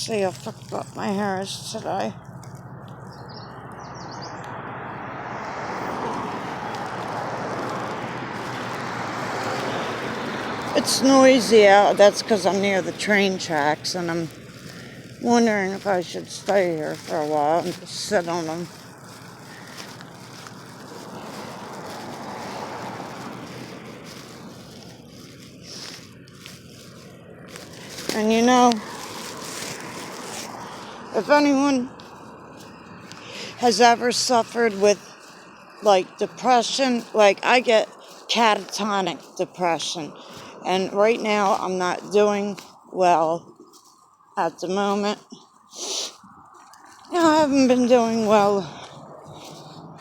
see how fucked up my hair is today. It's noisy out. That's because I'm near the train tracks, and I'm wondering if I should stay here for a while and just sit on them. And you know, if anyone has ever suffered with, like, depression, like, I get catatonic depression. And right now, I'm not doing well at the moment. I haven't been doing well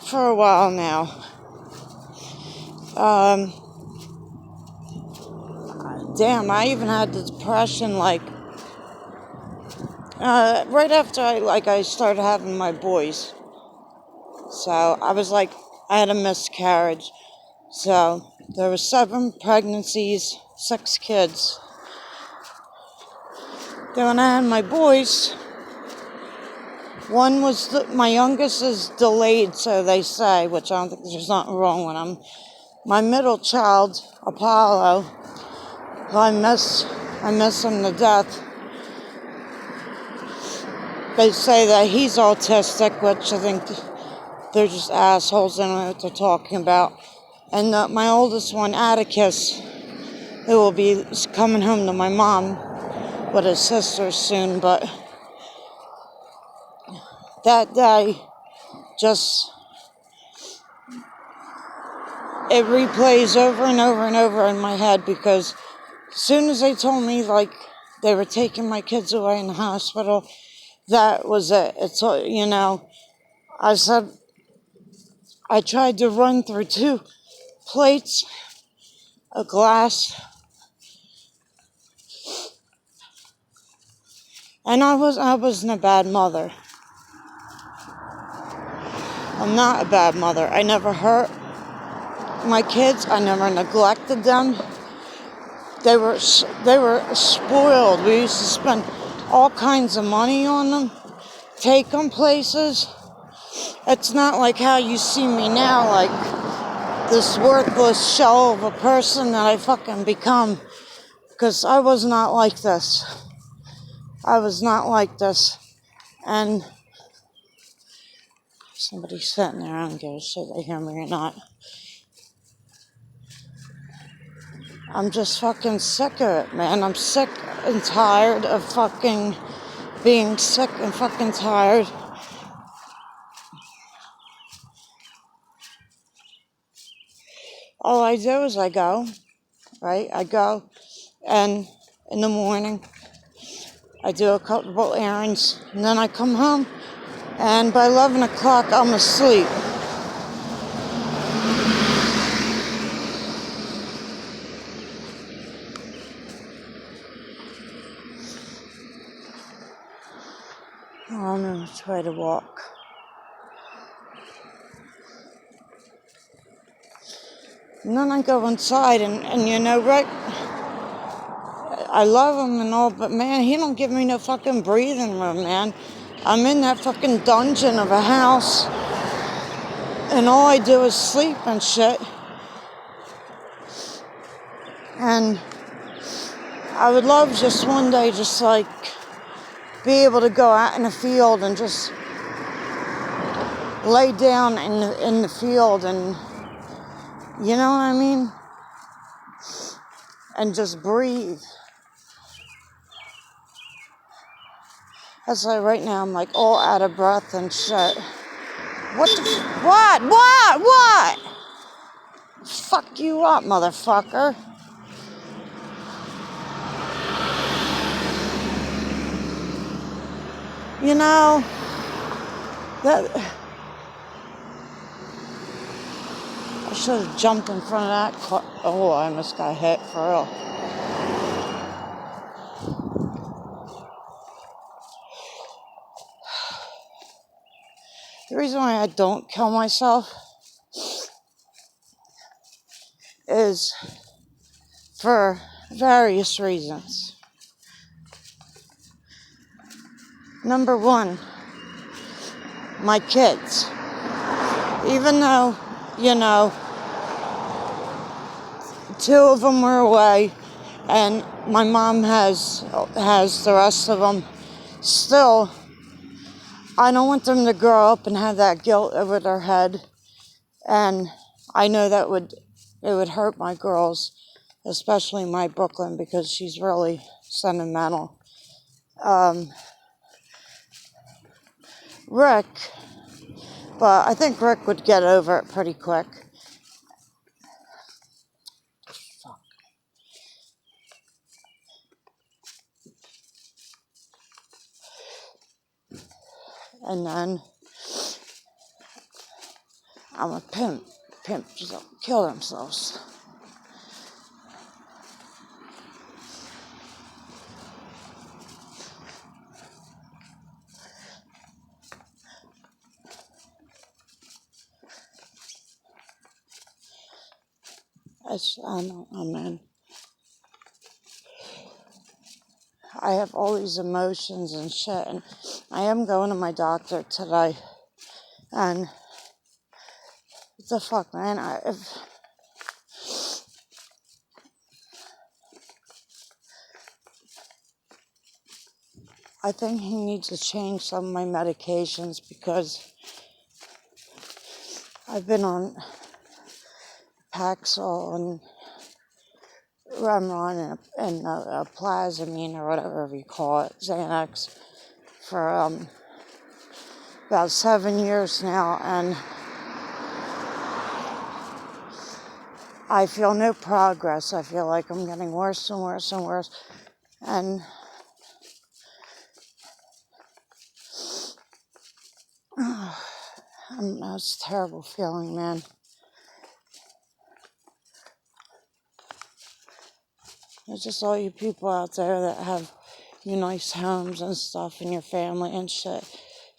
for a while now. Damn, I even had the depression, like, right after I started having my boys. So, I was like, I had a miscarriage. So, there were 7 pregnancies, 6 kids. Then when I had my boys, one was, my youngest is delayed, so they say, which I don't think there's nothing wrong with him. My middle child, Apollo, who I miss him to death. They say that he's autistic, which I think they're just assholes. They don't know what they're talking about. And my oldest one, Atticus, who will be coming home to my mom with his sister soon, but that day, just, it replays over and over and over in my head, because as soon as they told me, like, they were taking my kids away in the hospital, that was it. It's, you know, I said, I tried to run through 2 plates, a glass, and I wasn't a bad mother. I'm not a bad mother. I never hurt my kids. I never neglected them. They were spoiled. We used to spend all kinds of money on them, take them places. It's not like how you see me now, like this worthless shell of a person that I fucking become. Because I was not like this. I was not like this. And somebody's sitting there, I don't give a shit they hear me or not. I'm just fucking sick of it, man. I'm sick and tired of fucking being sick and fucking tired. All I do is I go, right? I go, and in the morning, I do a couple errands, and then I come home, and by 11 o'clock, I'm asleep. I'm gonna try to walk. And then I go inside, and you know, right, I love him and all, but man, he don't give me no fucking breathing room, man. I'm in that fucking dungeon of a house, and all I do is sleep and shit. And I would love just one day, just like, be able to go out in the field and just lay down in the field, and you know what I mean? And just breathe. That's why right now I'm like all out of breath and shit. What? Fuck you up, motherfucker. You know, that I should have jumped in front of that car. Oh, I almost got hit for real. The reason why I don't kill myself is for various reasons. Number one, my kids. Even though, you know, two of them were away and my mom has the rest of them, still, I don't want them to grow up and have that guilt over their head. And I know that it would hurt my girls, especially my Brooklyn, because she's really sentimental. Rick, but I think Rick would get over it pretty quick. And then I'm a pimp. Pimps kill themselves. I don't know, man. I have all these emotions and shit, and I am going to my doctor today. And what the fuck, man? I think he needs to change some of my medications because I've been on Paxil and Remron and Plasmine or whatever you call it, Xanax, for about 7 years now, and I feel no progress. I feel like I'm getting worse and worse and worse, and that's a terrible feeling, man. There's just all you people out there that have you nice homes and stuff and your family and shit.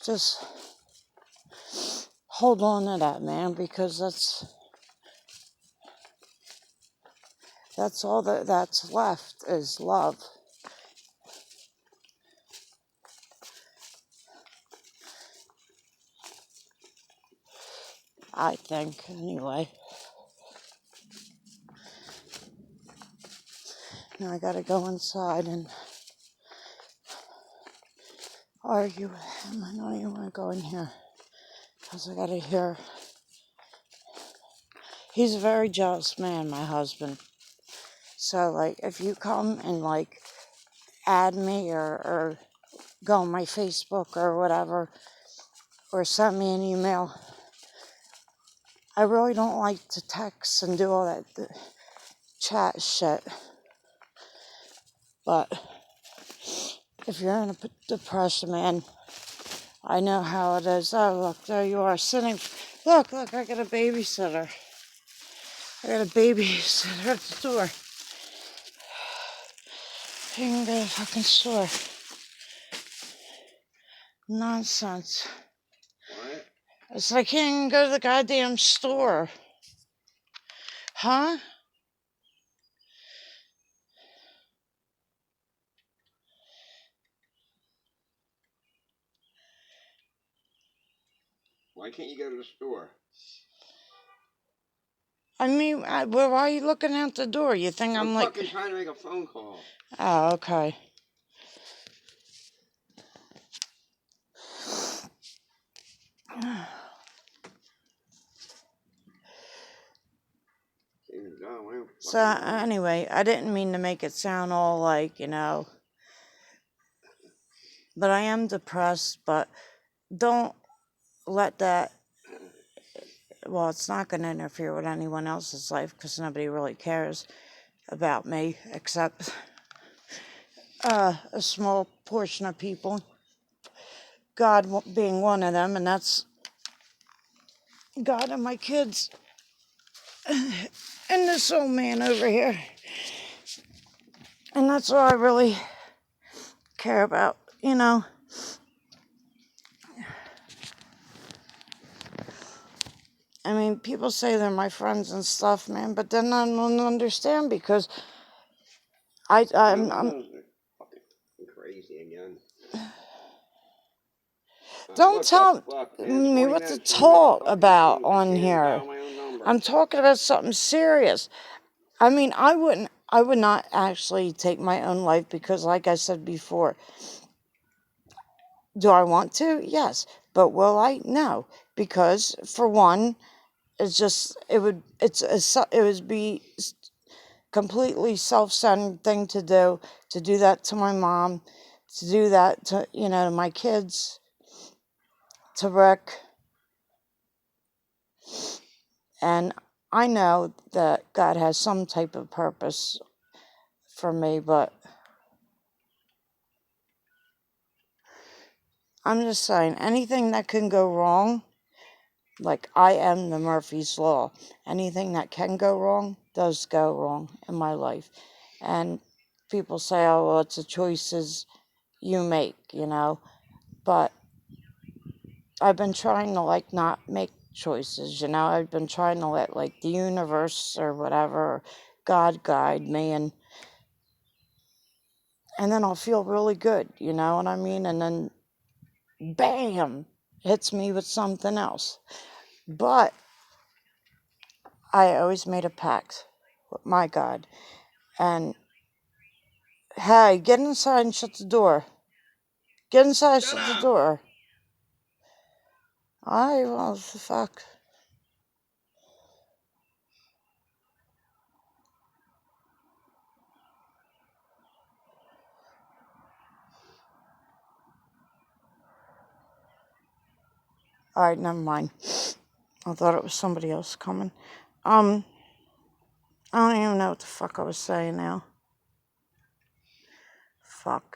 Just hold on to that, man, because that's all that's left is love. I think, anyway. Now I gotta go inside and argue with him. I don't even want to go in here because I gotta hear. He's a very jealous man, my husband. So, like, if you come and, like, add me or go on my Facebook or whatever, or send me an email, I really don't like to text and do all that chat shit. But if you're in a depression, man, I know how it is. Oh, look, there you are sitting. Look, I got a babysitter. I got a babysitter at the door. You can go to the fucking store. Nonsense. What? It's like, you can go to the goddamn store. Huh? Why can't you go to the store? I mean, well, why are you looking out the door? You think I'm like... fucking trying to make a phone call. Oh, okay. So, anyway, I didn't mean to make it sound all like, but I am depressed, but don't let that, well, it's not going to interfere with anyone else's life because nobody really cares about me except a small portion of people, God being one of them, and that's God and my kids and this old man over here. And that's all I really care about, I mean, people say they're my friends and stuff, man, but then I don't understand because I'm fucking crazy again. Don't What tell the fuck, man? me 20 what to minutes, you talk fucking about phone. I on can't even here. dial my own number. I'm talking about something serious. I mean, I would not actually take my own life because, like I said before, do I want to? Yes. But will I? No. Because, for one, it would be completely self-centered thing to do that to my mom, to do that to, to my kids, to Rick. And I know that God has some type of purpose for me, but I'm just saying, anything that can go wrong, like I am the Murphy's Law. Anything that can go wrong does go wrong in my life. And people say, oh, well, it's the choices you make, But I've been trying to, not make choices, I've been trying to let, the universe or whatever, or God guide me, and then I'll feel really good, you know what I mean? And then, bam, hits me with something else. But I always made a pact with my God. And, hey, get inside and shut the door. Get inside, shut the door. Well, fuck. Alright, never mind. I thought it was somebody else coming. I don't even know what the fuck I was saying now. Fuck.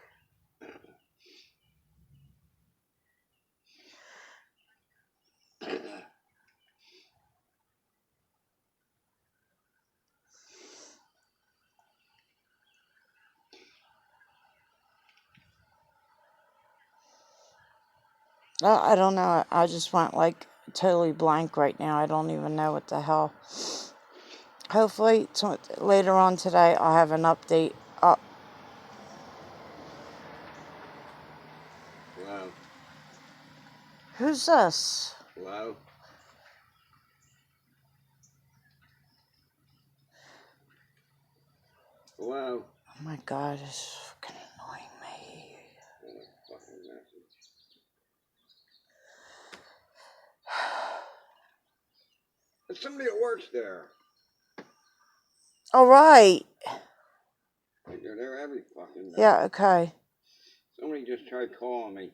I don't know. I just went totally blank right now. I don't even know what the hell. Hopefully, later on today, I'll have an update up. Hello. Who's this? Hello. Hello. Oh my God, it's fucking annoying me. Fucking message. There's somebody that works there. All right. They're there every fucking day. Yeah, okay. Somebody just tried calling me.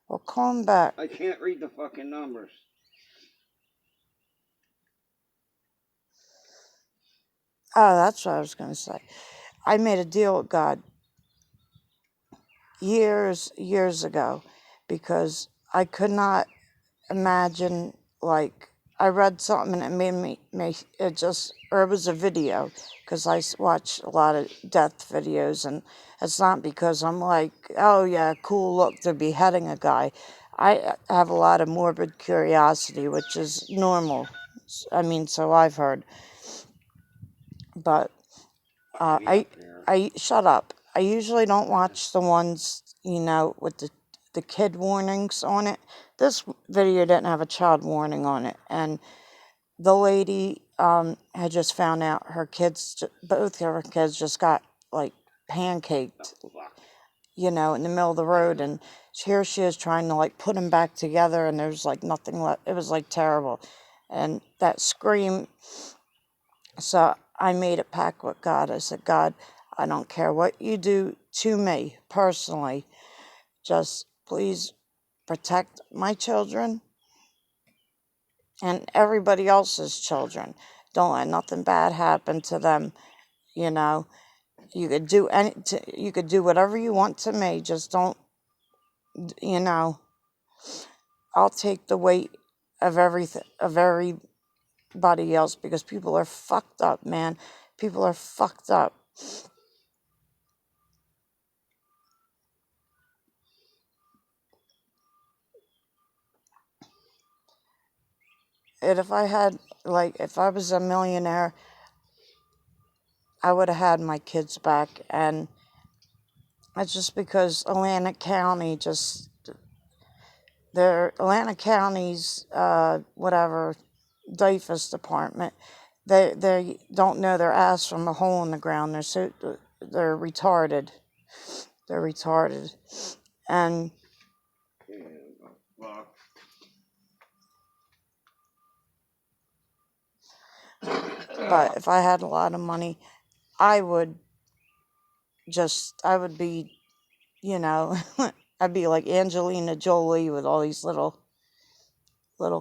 Well, call him back. I can't read the fucking numbers. Oh, that's what I was going to say. I made a deal with God years ago because I could not imagine, I read something and it made me, or it was a video, because I watch a lot of death videos, and it's not because I'm like, oh yeah, cool, look, they're beheading a guy. I have a lot of morbid curiosity, which is normal. I mean, so I've heard. But I shut up. I usually don't watch the ones, with the kid warnings on it. This video didn't have a child warning on it, and the lady had just found out both of her kids just got pancaked, in the middle of the road, and here she is trying to put them back together, and there's nothing left. It was terrible, and that scream. So I made a pact with God. I said, God, I don't care what you do to me personally. Just please protect my children and everybody else's children. Don't let nothing bad happen to them. You could you could do whatever you want to me. Just don't, I'll take the weight of everybody else, because people are fucked up, man. People are fucked up. And if I was a millionaire, I would have had my kids back. And it's just because Atlantic County their Atlanta County's, whatever, DAFUS department, they don't know their ass from a hole in the ground. They're retarded. They're retarded. And but if I had a lot of money, I would be, I'd be like Angelina Jolie with all these little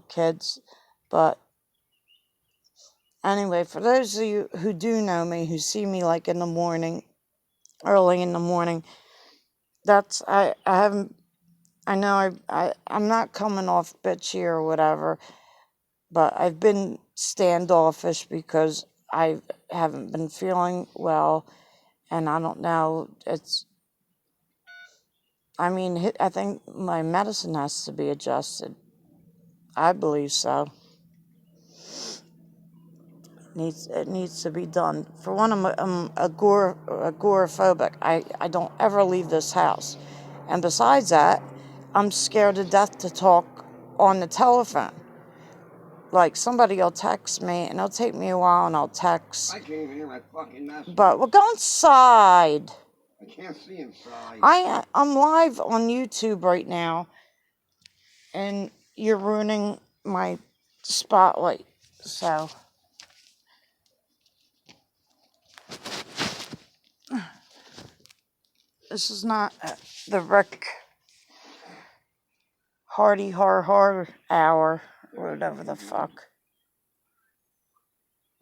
kids. But anyway, for those of you who do know me, who see me like in the morning, early in the morning, that's, I haven't, I know I'm not coming off bitchy or whatever, but I've been standoffish because I haven't been feeling well, and I don't know, I think my medicine has to be adjusted. I believe so. It needs to be done. For one, I'm agoraphobic. I don't ever leave this house. And besides that, I'm scared to death to talk on the telephone. Like, somebody will text me, and it'll take me a while, and I'll text. I can't even hear my fucking message. But we'll go inside. I can't see inside. I'm live on YouTube right now, and you're ruining my spotlight. So, this is not the Rick Hardy Har hour, or whatever the fuck.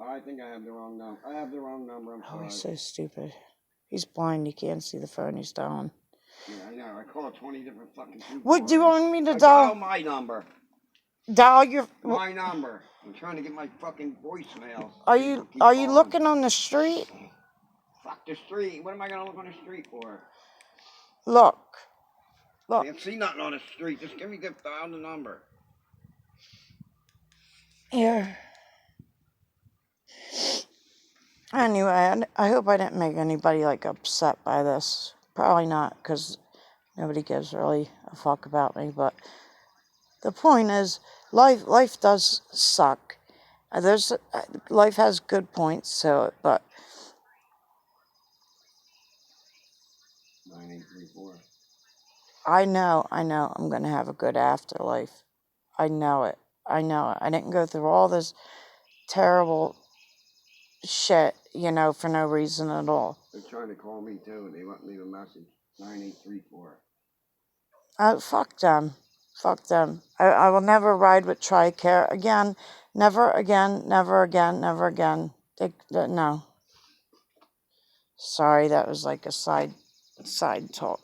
I think I have the wrong number. I have the wrong number. I'm sorry. Oh, he's so stupid. He's blind. He can't see the phone he's dialing. Yeah, I know. I called 20 different fucking people. What do you want me to dial my number. Dial your... My number. I'm trying to get my fucking voicemail. Are you looking on the street? Fuck the street. What am I going to look on the street for? Look. Can't see nothing on the street. Just give me the dial the number. Here. Anyway, I hope I didn't make anybody, like, upset by this. Probably not, because nobody gives really a fuck about me. But the point is, life does suck. Life has good points to it, but 9834. I know I'm going to have a good afterlife. I know it. I didn't go through all this terrible shit, for no reason at all. They're trying to call me too. They want me to leave a message. 9834. Fuck them. Fuck them. I will never ride with TRICARE again. Never again, never again, never again. No. Sorry, that was like a side talk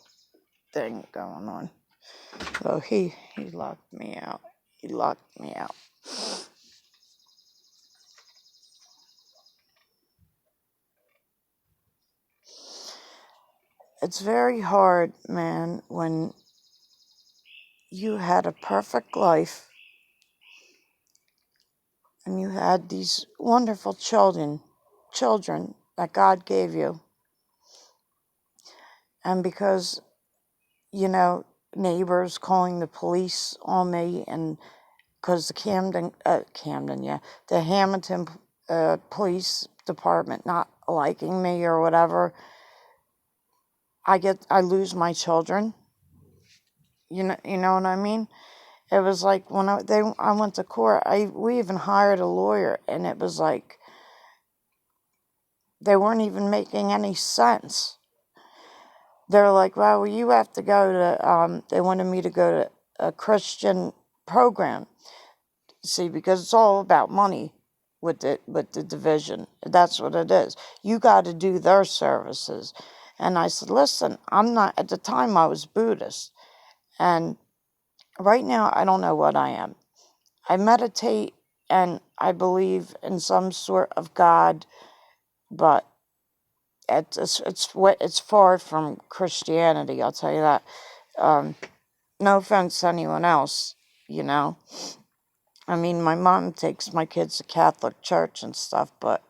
thing going on. So he locked me out. He locked me out. It's very hard, man, when you had a perfect life and you had these wonderful children that God gave you. And because, neighbors calling the police on me, and because the Hamilton police department not liking me or whatever, I lose my children. You know what I mean? It was like when I went to court, we even hired a lawyer, and it was like they weren't even making any sense. They're like, well, you have to go to, they wanted me to go to a Christian program. See, because it's all about money with the division. That's what it is. You got to do their services. And I said, listen, I'm not, at the time I was Buddhist. And right now, I don't know what I am. I meditate and I believe in some sort of God, but it's far from Christianity, I'll tell you that. No offense to anyone else, I mean, my mom takes my kids to Catholic church and stuff, but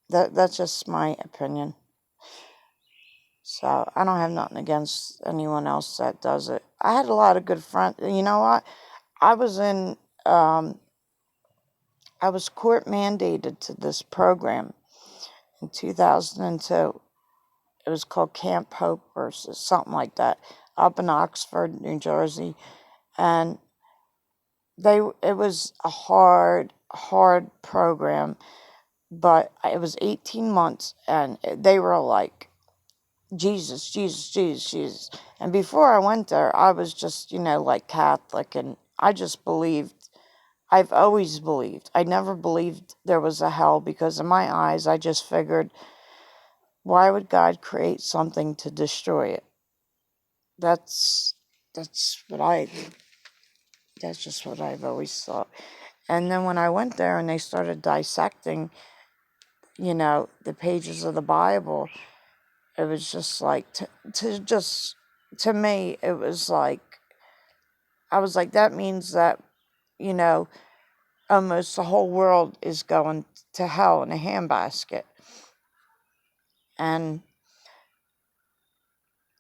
that's just my opinion. So I don't have nothing against anyone else that does it. I had a lot of good friends. You know what? I was in, I was court mandated to this program in 2002. It was called Camp Hope or something like that, up in Oxford, New Jersey. And it was a hard program, but it was 18 months, and they were like, Jesus, Jesus, Jesus, Jesus. And before I went there, I was just, like Catholic, and I just believed. I've always believed. I never believed there was a hell, because in my eyes, I just figured, why would God create something to destroy it? That's just what I've always thought. And then when I went there and they started dissecting, the pages of the Bible, it was just like, to me, it was like, I was like, that means that, almost the whole world is going to hell in a handbasket. And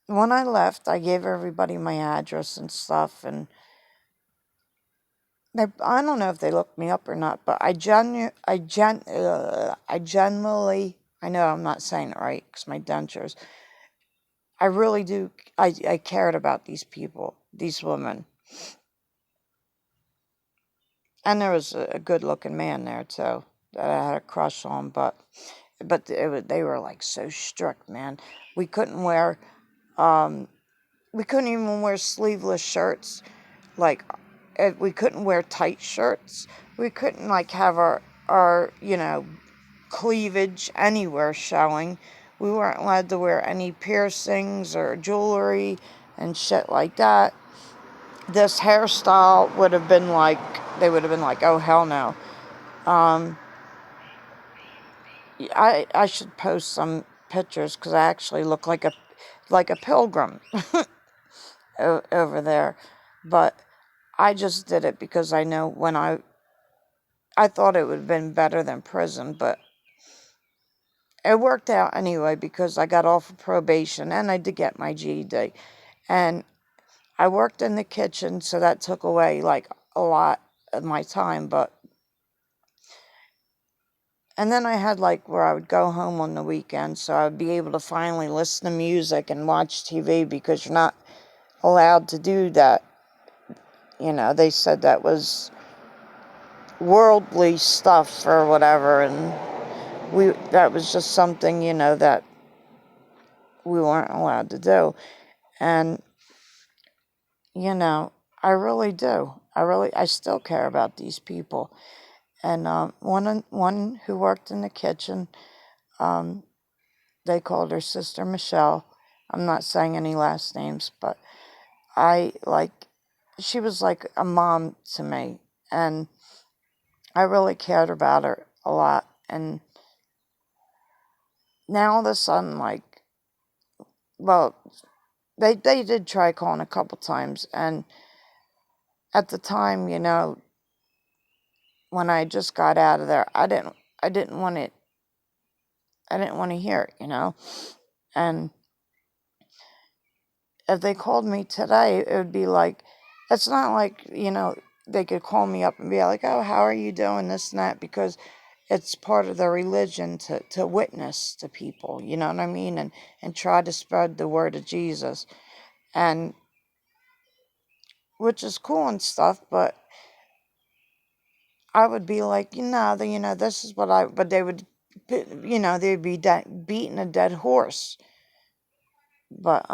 when I left, I gave everybody my address and stuff, and I don't know if they looked me up or not, but I generally, I know I'm not saying it right because my dentures, I really do, I cared about these people, these women. And there was a good-looking man there, too, that I had a crush on, but they were, like, so strict, man. We couldn't wear, we couldn't even wear sleeveless shirts. Like, we couldn't wear tight shirts. We couldn't, like, have our cleavage anywhere showing. We weren't allowed to wear any piercings or jewelry and shit like that. This hairstyle would have been like, they would have been like, oh, hell no. I should post some pictures, because I actually look like a pilgrim over there. But I just did it because I know when I thought it would have been better than prison, but it worked out anyway, because I got off of probation and I did get my GED. And I worked in the kitchen, so that took away like a lot of my time, and then I had like where I would go home on the weekend, so I would be able to finally listen to music and watch TV, because you're not allowed to do that. They said that was worldly stuff or whatever, and that was just something, that we weren't allowed to do. And, I really do. I still care about these people. And one who worked in the kitchen, they called her Sister Michelle. I'm not saying any last names, but she was like a mom to me, and I really cared about her a lot. And now all of a sudden, well, they did try calling a couple times, and at the time, when I just got out of there, I didn't want it. I didn't want to hear it, And if they called me today, it would be like, it's not like, they could call me up and be like, oh, how are you doing, this and that, because it's part of their religion to witness to people, you know what I mean, and try to spread the word of Jesus, and which is cool and stuff, but I would be like, this is what but they would, they'd be beating a dead horse. But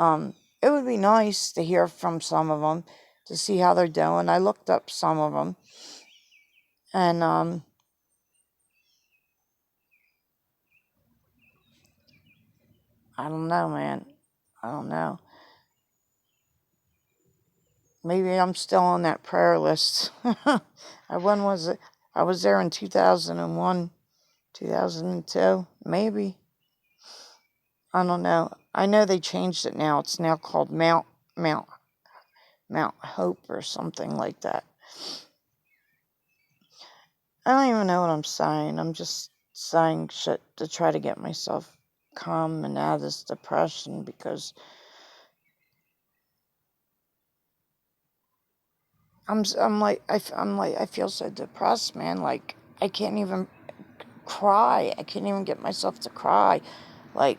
it would be nice to hear from some of them, to see how they're doing. I looked up some of them, and I don't know, man. I don't know. Maybe I'm still on that prayer list. When was it? I was there in 2001, 2002, maybe. I don't know. I know they changed it now. It's now called Mount Hope or something like that. I don't even know what I'm saying. I'm just saying shit to try to get myself overcome and out of this depression, because I'm like, I feel so depressed, man. Like, I can't even cry. I can't even get myself to cry. Like,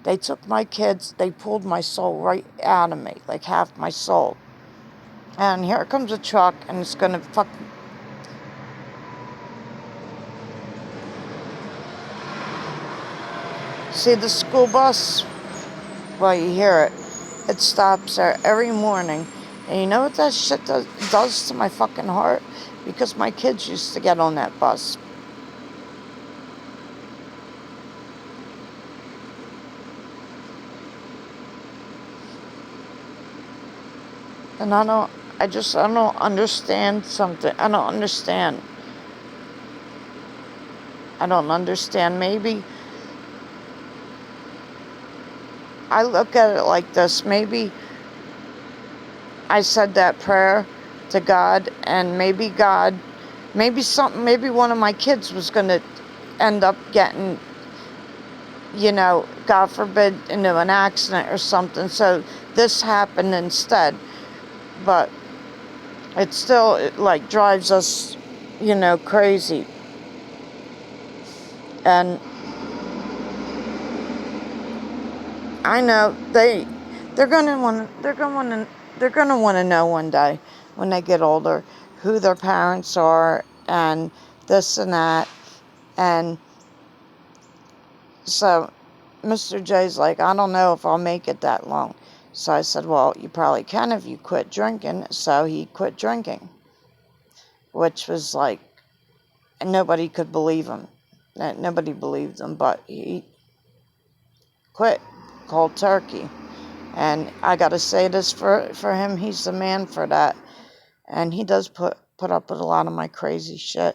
they took my kids, they pulled my soul right out of me, like half my soul. And here comes a truck, and it's gonna fucking... See the school bus? Well, you hear it. It stops there every morning. And you know what that shit does to my fucking heart? Because my kids used to get on that bus. And I don't understand something. I don't understand. Maybe I look at it like this. Maybe I said that prayer to God, and maybe one of my kids was going to end up getting, God forbid, into an accident or something. So this happened instead. But it still, like, drives us, crazy. And I know they're gonna want to know one day when they get older who their parents are and this and that. And so Mr. J's like, I don't know if I'll make it that long. So I said, well, you probably can if you quit drinking. So he quit drinking, which was like, nobody could believe him. Nobody believed him, but he quit cold turkey. And I gotta say this for him, he's the man for that. And he does put up with a lot of my crazy shit.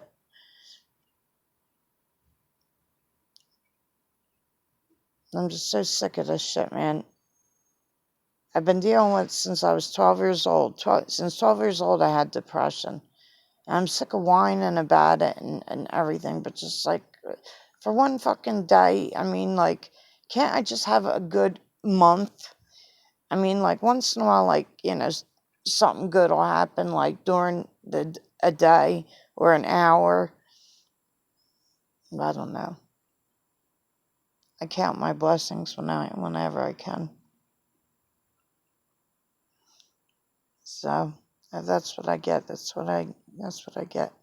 I'm just so sick of this shit, man. I've been dealing with it since I was 12 years old. Since 12 years old, I had depression. And I'm sick of whining about it and everything, but just like, for one fucking day, I mean, like, can't I just have a good month? I mean, like, once in a while, like, something good will happen, like, during a day or an hour. I don't know. I count my blessings whenever I can. So, if that's what I get, that's what I get.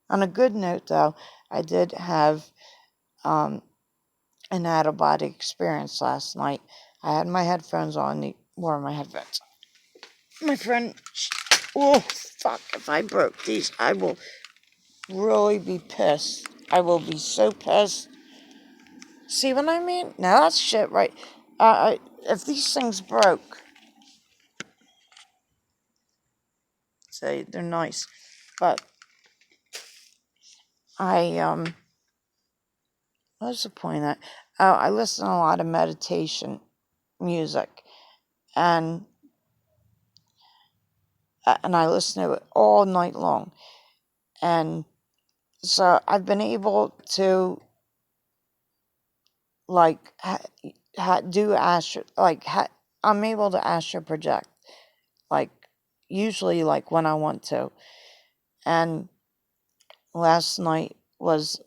On a good note, though, I did have an out-of-body experience last night. I had my headphones on. Where are my headphones? My friend... Oh, fuck. If I broke these, I will really be pissed. I will be so pissed. See what I mean? Now that's shit, right? If these things broke... Say, they're nice. But what was the point of that? Oh, I listen to a lot of meditation music, and I listen to it all night long. And so I've been able to, like, do astral, like, I'm able to astral project, like, usually, like, when I want to. And last night was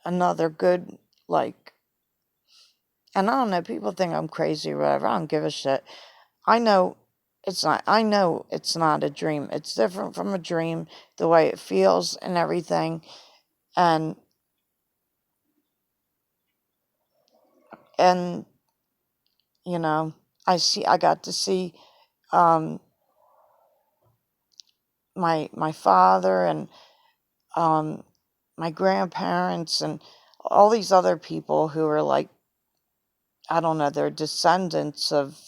another good, like, and I don't know, people think I'm crazy or whatever. I don't give a shit. I know it's not a dream. It's different from a dream, the way it feels and everything. And I got to see my father and my grandparents and all these other people who are, like, I don't know, they're descendants of,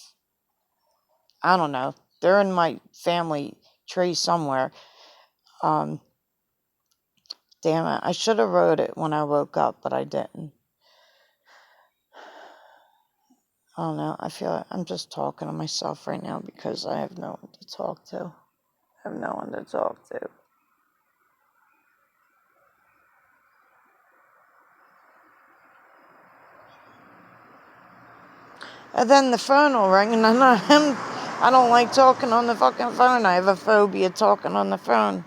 I don't know, they're in my family tree somewhere. Damn it, I should have wrote it when I woke up, but I didn't. I don't know, I feel like I'm just talking to myself right now because I have no one to talk to. And then the phone will ring, and I don't like talking on the fucking phone. I have a phobia talking on the phone.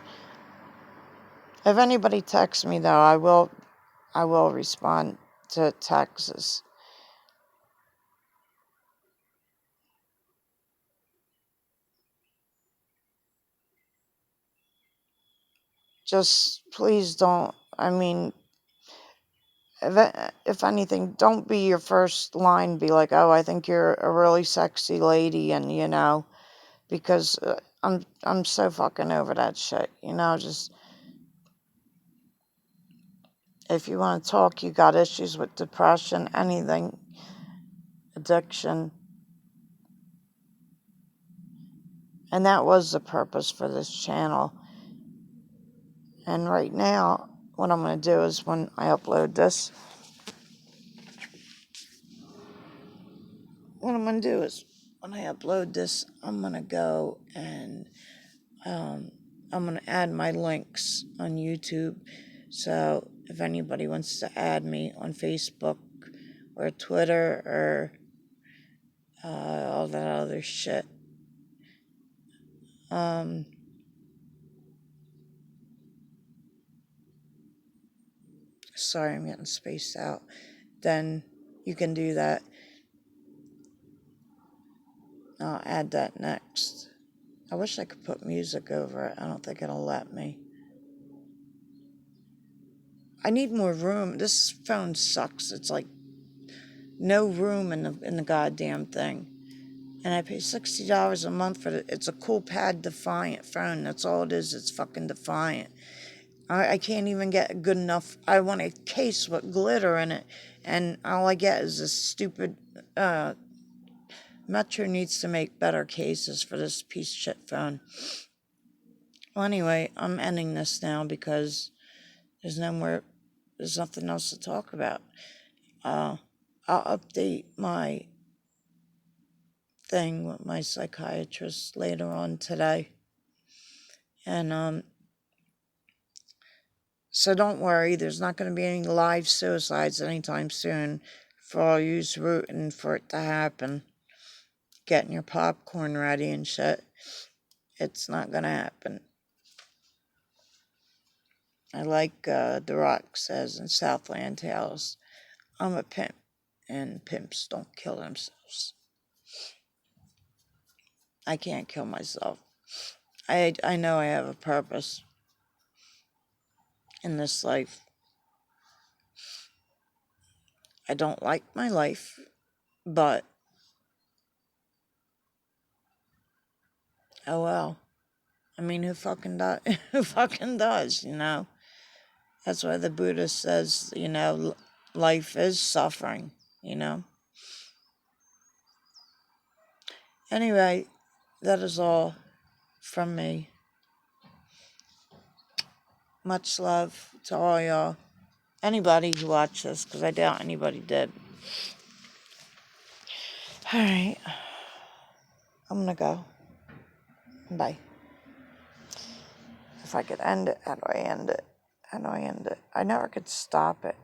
If anybody texts me, though, I will respond to texts. Just please don't. I mean, if anything, don't be your first line. Be like, oh, I think you're a really sexy lady, and because I'm so fucking over that shit. Just if you want to talk, you got issues with depression, anything, addiction, and that was the purpose for this channel. And right now, what I'm going to do is when I upload this, I'm going to go and I'm going to add my links on YouTube. So if anybody wants to add me on Facebook or Twitter or all that other shit, sorry, I'm getting spaced out, then you can do that. I'll add that next. I wish I could put music over it. I don't think it'll let me. I need more room. This phone sucks. It's like no room in the goddamn thing. And I pay $60 a month for it. It's a cool pad Defiant phone. That's all it is. It's fucking Defiant. I can't even get good enough. I want a case with glitter in it, and all I get is this stupid. Metro needs to make better cases for this piece of shit phone. Well, anyway, I'm ending this now because there's nothing else to talk about. I'll update my thing with my psychiatrist later on today. And so don't worry, there's not going to be any live suicides anytime soon for all yous rooting for it to happen. Getting your popcorn ready and shit. It's not going to happen. I like The Rock says in Southland Tales, I'm a pimp, and pimps don't kill themselves. I can't kill myself. I know I have a purpose in this life. I don't like my life, but oh well. I mean, who fucking does? Who fucking does? That's why the Buddha says, life is suffering. Anyway, that is all from me. Much love to all y'all. Anybody who watched this, because I doubt anybody did. Alright. I'm gonna go. Bye. If I could end it, how do I end it? I never could stop it.